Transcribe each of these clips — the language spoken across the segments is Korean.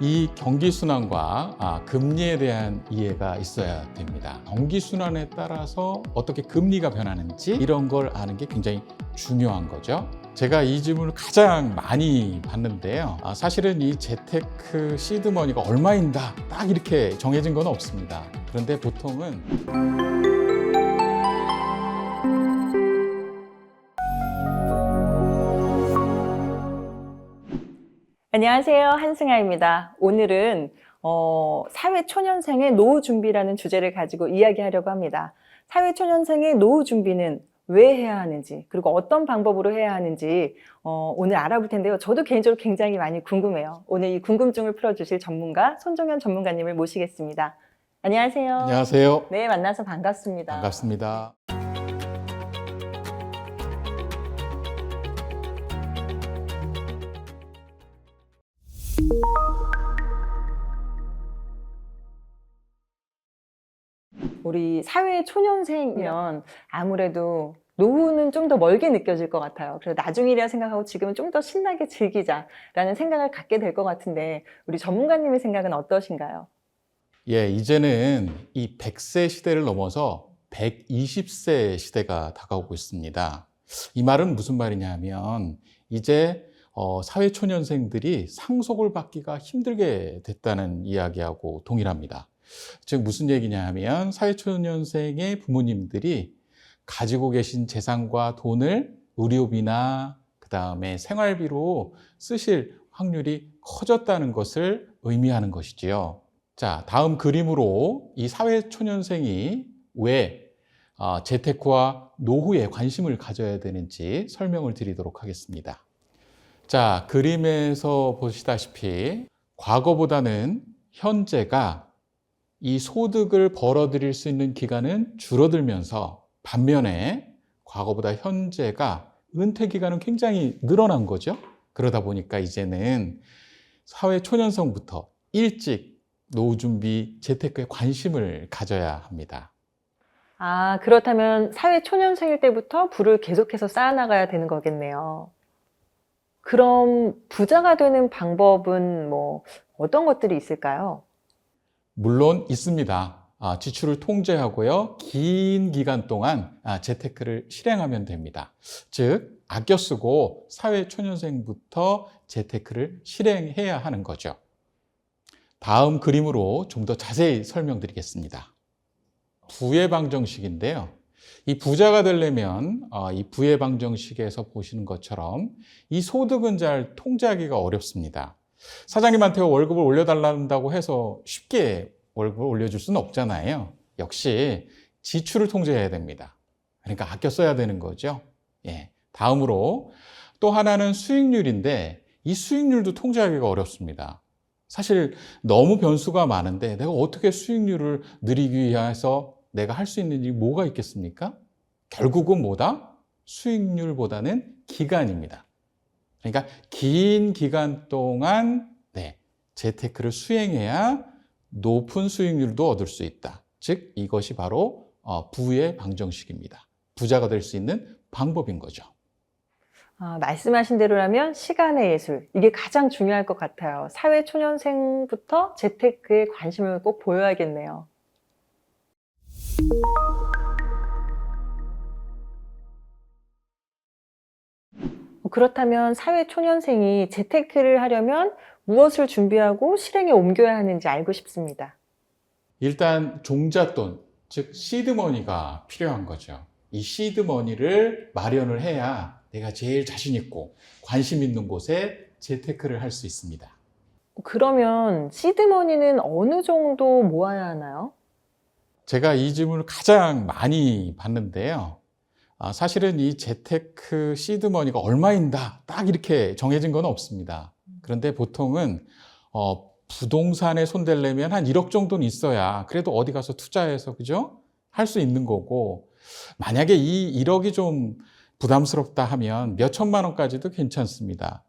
이 경기순환과 금리에 대한 이해가 있어야 됩니다. 경기순환에 따라서 어떻게 금리가 변하는지 이런 걸 아는 게 굉장히 중요한 거죠. 제가 이 질문을 가장 많이 받는데요. 사실은 이 재테크 시드머니가 얼마인다 딱 이렇게 정해진 건 없습니다. 그런데 보통은 안녕하세요. 한승아입니다. 오늘은 사회초년생의 노후 준비라는 주제를 가지고 이야기하려고 합니다. 사회초년생의 노후 준비는 왜 해야 하는지, 그리고 어떤 방법으로 해야 하는지 오늘 알아볼 텐데요. 저도 개인적으로 굉장히 많이 궁금해요. 오늘 이 궁금증을 풀어주실 전문가 손종현 전문가님을 모시겠습니다. 안녕하세요. 안녕하세요. 네, 만나서 반갑습니다. 반갑습니다. 우리 사회 초년생이면 아무래도 노후는 좀 더 멀게 느껴질 것 같아요. 그래서 나중이라 생각하고 지금은 좀 더 신나게 즐기자라는 생각을 갖게 될 것 같은데 우리 전문가님의 생각은 어떠신가요? 예, 이제는 이 100세 시대를 넘어서 120세 시대가 다가오고 있습니다. 이 말은 무슨 말이냐 하면 이제 사회초년생들이 상속을 받기가 힘들게 됐다는 이야기하고 동일합니다. 즉 무슨 얘기냐 하면 사회초년생의 부모님들이 가지고 계신 재산과 돈을 의료비나 그다음에 생활비로 쓰실 확률이 커졌다는 것을 의미하는 것이지요. 자, 다음 그림으로 이 사회초년생이 왜 재테크와 노후에 관심을 가져야 되는지 설명을 드리도록 하겠습니다. 자, 그림에서 보시다시피 과거보다는 현재가 이 소득을 벌어들일 수 있는 기간은 줄어들면서 반면에 과거보다 현재가 은퇴 기간은 굉장히 늘어난 거죠. 그러다 보니까 이제는 사회 초년생부터 일찍 노후 준비 재테크에 관심을 가져야 합니다. 그렇다면 사회 초년생일 때부터 부를 계속해서 쌓아나가야 되는 거겠네요. 그럼 부자가 되는 방법은 어떤 것들이 있을까요? 물론 있습니다. 지출을 통제하고요. 긴 기간 동안 재테크를 실행하면 됩니다. 즉, 아껴 쓰고 사회 초년생부터 재테크를 실행해야 하는 거죠. 다음 그림으로 좀 더 자세히 설명드리겠습니다. 부의 방정식인데요. 이 부자가 되려면 이 부의 방정식에서 보시는 것처럼 이 소득은 잘 통제하기가 어렵습니다. 사장님한테 월급을 올려달란다고 해서 쉽게 월급을 올려줄 수는 없잖아요. 역시 지출을 통제해야 됩니다. 그러니까 아껴 써야 되는 거죠. 예. 다음으로 또 하나는 수익률인데 이 수익률도 통제하기가 어렵습니다. 사실 너무 변수가 많은데 내가 어떻게 수익률을 늘리기 위해서 내가 할 수 있는 일이 뭐가 있겠습니까? 결국은 뭐다? 수익률보다는 기간입니다. 그러니까 긴 기간 동안 재테크를 수행해야 높은 수익률도 얻을 수 있다. 즉 이것이 바로 부의 방정식입니다. 부자가 될 수 있는 방법인 거죠. 말씀하신 대로라면 시간의 예술, 이게 가장 중요할 것 같아요. 사회 초년생부터 재테크에 관심을 꼭 보여야겠네요. 그렇다면 사회 초년생이 재테크를 하려면 무엇을 준비하고 실행에 옮겨야 하는지 알고 싶습니다. 일단 종잣돈, 즉 시드머니가 필요한 거죠. 이 시드머니를 마련을 해야 내가 제일 자신 있고 관심 있는 곳에 재테크를 할 수 있습니다. 그러면 시드머니는 어느 정도 모아야 하나요? 제가 이 질문을 가장 많이 받는데요. 사실은 이 재테크 시드머니가 얼마인다 딱 이렇게 정해진 건 없습니다. 그런데 보통은 부동산에 손대려면 한 1억 정도는 있어야 그래도 어디 가서 투자해서 그죠? 할 수 있는 거고, 만약에 이 1억이 좀 부담스럽다 하면 몇 천만 원까지도 괜찮습니다.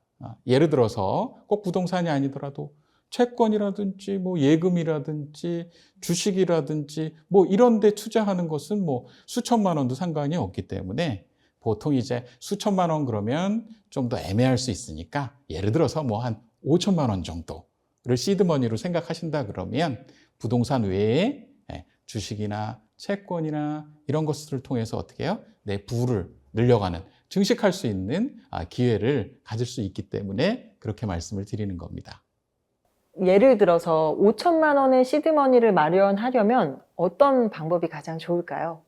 예를 들어서 꼭 부동산이 아니더라도 채권이라든지 예금이라든지 주식이라든지 이런 데 투자하는 것은 수천만 원도 상관이 없기 때문에 보통 이제 수천만 원 그러면 좀 더 애매할 수 있으니까 예를 들어서 한 5천만 원 정도 시드머니로 생각하신다 그러면 부동산 외에 주식이나 채권이나 이런 것들을 통해서 어떻게 해요? 내 부를 늘려가는, 증식할 수 있는 기회를 가질 수 있기 때문에 그렇게 말씀을 드리는 겁니다. 예를 들어서 5천만 원의 시드머니를 마련하려면 어떤 방법이 가장 좋을까요?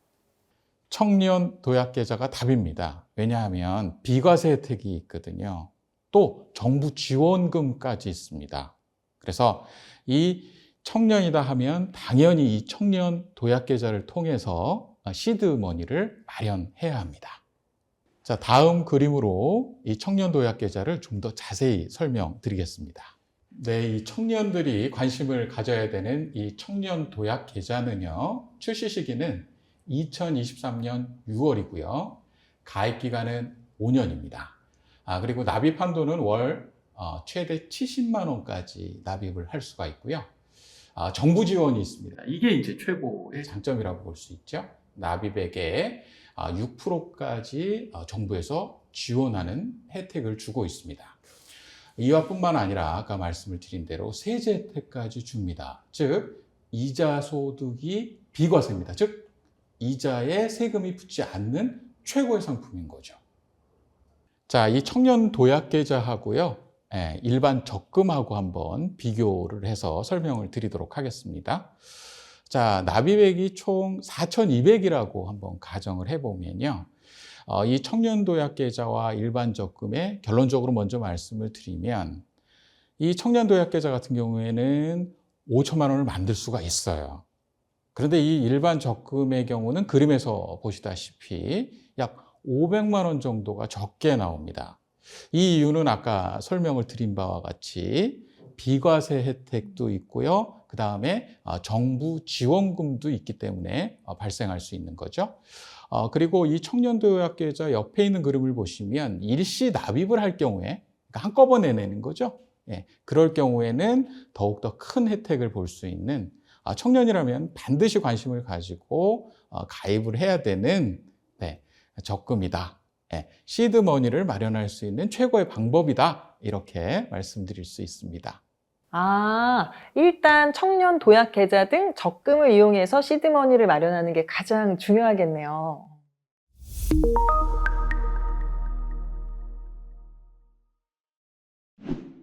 청년 도약 계좌가 답입니다. 왜냐하면 비과세 혜택이 있거든요. 또 정부 지원금까지 있습니다. 그래서 이 청년이다 하면 당연히 이 청년 도약 계좌를 통해서 시드머니를 마련해야 합니다. 자, 다음 그림으로 이 청년 도약 계좌를 좀 더 자세히 설명드리겠습니다. 네, 이 청년들이 관심을 가져야 되는 이 청년 도약 계좌는요, 출시 시기는 2023년 6월이고요. 가입 기간은 5년입니다. 그리고 납입 한도는 월 최대 70만 원까지 납입을 할 수가 있고요. 정부 지원이 있습니다. 이게 이제 최고의 장점이라고 볼 수 있죠. 납입액의 6%까지 정부에서 지원하는 혜택을 주고 있습니다. 이와 뿐만 아니라 아까 말씀을 드린 대로 세제 혜택까지 줍니다. 즉, 이자 소득이 비과세입니다. 즉, 이자에 세금이 붙지 않는 최고의 상품인 거죠. 자, 이 청년 도약 계좌하고요, 일반 적금하고 한번 비교를 해서 설명을 드리도록 하겠습니다. 자, 납입액이 총 4,200이라고 한번 가정을 해보면요. 이 청년 도약 계좌와 일반 적금에 결론적으로 먼저 말씀을 드리면 이 청년 도약 계좌 같은 경우에는 5천만 원을 만들 수가 있어요. 그런데 이 일반 적금의 경우는 그림에서 보시다시피 약 500만 원 정도가 적게 나옵니다. 이 이유는 아까 설명을 드린 바와 같이 비과세 혜택도 있고요. 그 다음에 정부 지원금도 있기 때문에 발생할 수 있는 거죠. 그리고 이 청년도약계좌 옆에 있는 그림을 보시면 일시 납입을 할 경우에, 그러니까 한꺼번에 내는 거죠. 그럴 경우에는 더욱더 큰 혜택을 볼 수 있는, 청년이라면 반드시 관심을 가지고 가입을 해야 되는 적금이다. 시드머니를 마련할 수 있는 최고의 방법이다. 이렇게 말씀드릴 수 있습니다. 일단 청년 도약 계좌 등 적금을 이용해서 시드머니를 마련하는 게 가장 중요하겠네요.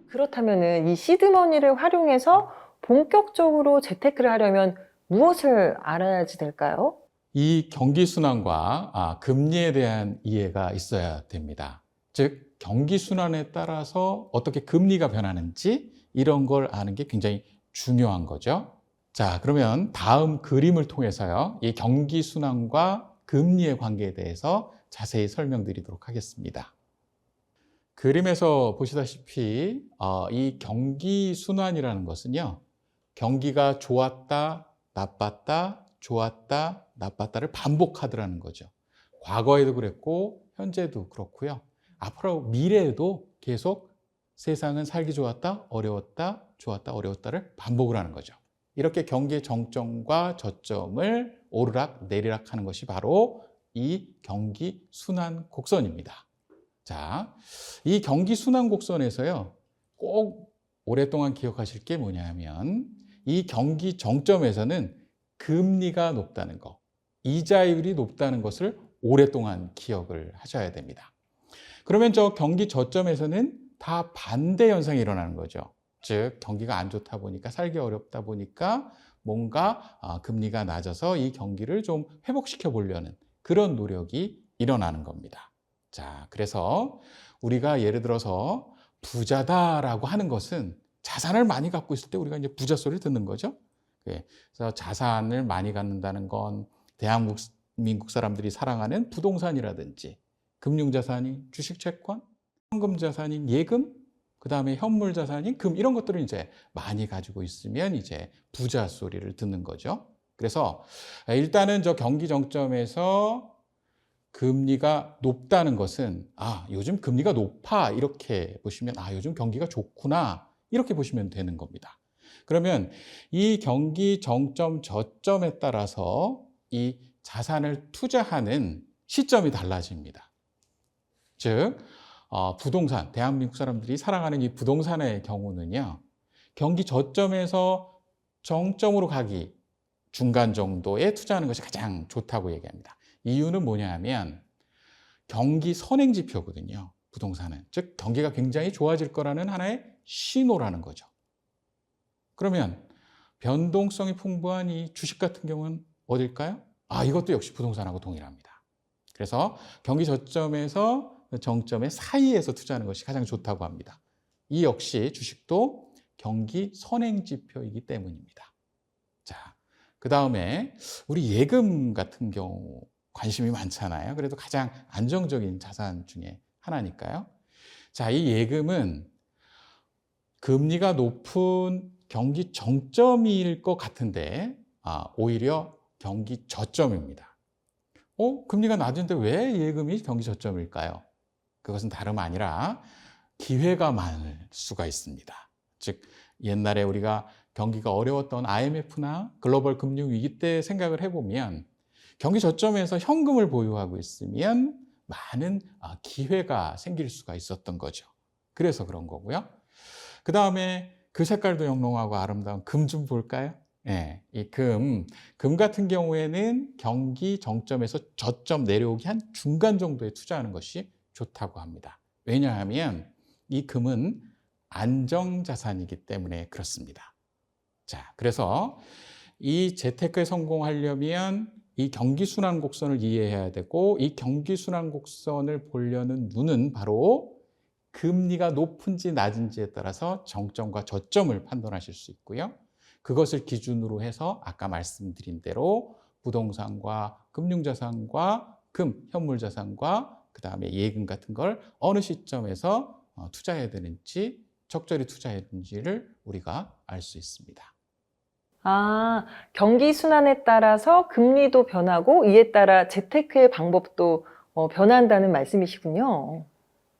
그렇다면은 이 시드머니를 활용해서 본격적으로 재테크를 하려면 무엇을 알아야지 될까요? 이 경기 순환과 금리에 대한 이해가 있어야 됩니다. 즉, 경기 순환에 따라서 어떻게 금리가 변하는지 이런 걸 아는 게 굉장히 중요한 거죠. 자, 그러면 다음 그림을 통해서요, 이 경기 순환과 금리의 관계에 대해서 자세히 설명드리도록 하겠습니다. 그림에서 보시다시피 이 경기 순환이라는 것은요, 경기가 좋았다, 나빴다, 좋았다, 나빴다를 반복하더라는 거죠. 과거에도 그랬고 현재도 그렇고요. 앞으로 미래에도 계속 세상은 살기 좋았다, 어려웠다, 좋았다, 어려웠다를 반복을 하는 거죠. 이렇게 경기의 정점과 저점을 오르락 내리락 하는 것이 바로 이 경기 순환 곡선입니다. 자, 이 경기 순환 곡선에서요, 꼭 오랫동안 기억하실 게 뭐냐면 이 경기 정점에서는 금리가 높다는 거, 이자율이 높다는 것을 오랫동안 기억을 하셔야 됩니다. 그러면 저 경기 저점에서는 다 반대 현상이 일어나는 거죠. 즉, 경기가 안 좋다 보니까, 살기 어렵다 보니까 뭔가 금리가 낮아서 이 경기를 좀 회복시켜 보려는 그런 노력이 일어나는 겁니다. 자, 그래서 우리가 예를 들어서 부자다라고 하는 것은 자산을 많이 갖고 있을 때 우리가 이제 부자 소리를 듣는 거죠. 그래서 자산을 많이 갖는다는 건 대한민국 사람들이 사랑하는 부동산이라든지 금융자산인 주식채권, 현금자산인 예금, 그 다음에 현물자산인 금, 이런 것들을 이제 많이 가지고 있으면 이제 부자 소리를 듣는 거죠. 그래서 일단은 저 경기 정점에서 금리가 높다는 것은 요즘 금리가 높아, 이렇게 보시면 요즘 경기가 좋구나, 이렇게 보시면 되는 겁니다. 그러면 이 경기 정점 저점에 따라서 이 자산을 투자하는 시점이 달라집니다. 즉 부동산, 대한민국 사람들이 사랑하는 이 부동산의 경우는요, 경기 저점에서 정점으로 가기 중간 정도에 투자하는 것이 가장 좋다고 얘기합니다. 이유는 뭐냐 하면 경기 선행지표거든요. 부동산은. 즉 경기가 굉장히 좋아질 거라는 하나의 신호라는 거죠. 그러면 변동성이 풍부한 이 주식 같은 경우는 어딜까요? 이것도 역시 부동산하고 동일합니다. 그래서 경기 저점에서 정점의 사이에서 투자하는 것이 가장 좋다고 합니다. 이 역시 주식도 경기 선행지표이기 때문입니다. 자, 그 다음에 우리 예금 같은 경우 관심이 많잖아요. 그래도 가장 안정적인 자산 중에 하나니까요. 자, 이 예금은 금리가 높은 경기 정점일 것 같은데 오히려 경기 저점입니다. 금리가 낮은데 왜 예금이 경기 저점일까요? 그것은 다름 아니라 기회가 많을 수가 있습니다. 즉 옛날에 우리가 경기가 어려웠던 IMF나 글로벌 금융 위기 때 생각을 해보면 경기 저점에서 현금을 보유하고 있으면 많은 기회가 생길 수가 있었던 거죠. 그래서 그런 거고요. 그 다음에 그 색깔도 영롱하고 아름다운 금 좀 볼까요? 네, 이 금 같은 경우에는 경기 정점에서 저점 내려오기 한 중간 정도에 투자하는 것이 좋다고 합니다. 왜냐하면 이 금은 안정자산이기 때문에 그렇습니다. 자, 그래서 이 재테크에 성공하려면 이 경기순환 곡선을 이해해야 되고 이 경기순환 곡선을 보려는 눈은 바로 금리가 높은지 낮은지에 따라서 정점과 저점을 판단하실 수 있고요. 그것을 기준으로 해서 아까 말씀드린 대로 부동산과 금융자산과 금, 현물자산과 그 다음에 예금 같은 걸 어느 시점에서 투자해야 되는지 적절히 투자해야 되는지를 우리가 알 수 있습니다. 경기 순환에 따라서 금리도 변하고 이에 따라 재테크의 방법도 변한다는 말씀이시군요.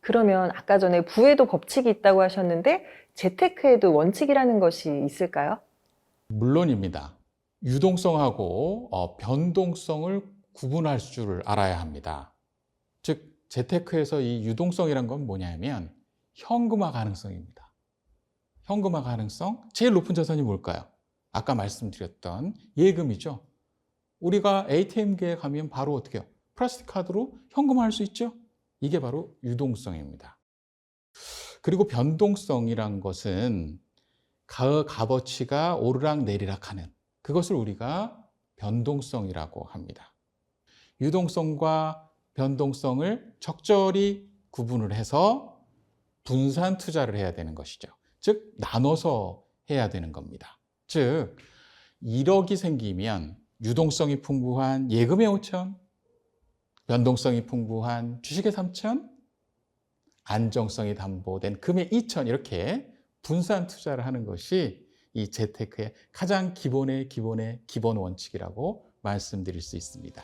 그러면 아까 전에 부에도 법칙이 있다고 하셨는데 재테크에도 원칙이라는 것이 있을까요? 물론입니다. 유동성하고 변동성을 구분할 줄 알아야 합니다. 즉 재테크에서 이 유동성이란 건 뭐냐면 현금화 가능성입니다. 현금화 가능성, 제일 높은 자산이 뭘까요? 아까 말씀드렸던 예금이죠. 우리가 ATM기에 가면 바로 어떻게 해요? 플라스틱 카드로 현금화할 수 있죠? 이게 바로 유동성입니다. 그리고 변동성이란 것은 그 값어치가 오르락 내리락 하는 그것을 우리가 변동성이라고 합니다. 유동성과 변동성을 적절히 구분을 해서 분산 투자를 해야 되는 것이죠. 즉 나눠서 해야 되는 겁니다. 즉 1억이 생기면 유동성이 풍부한 예금의 5천, 변동성이 풍부한 주식의 3천, 안정성이 담보된 금의 2천 이렇게 분산 투자를 하는 것이 이 재테크의 가장 기본 원칙이라고 말씀드릴 수 있습니다.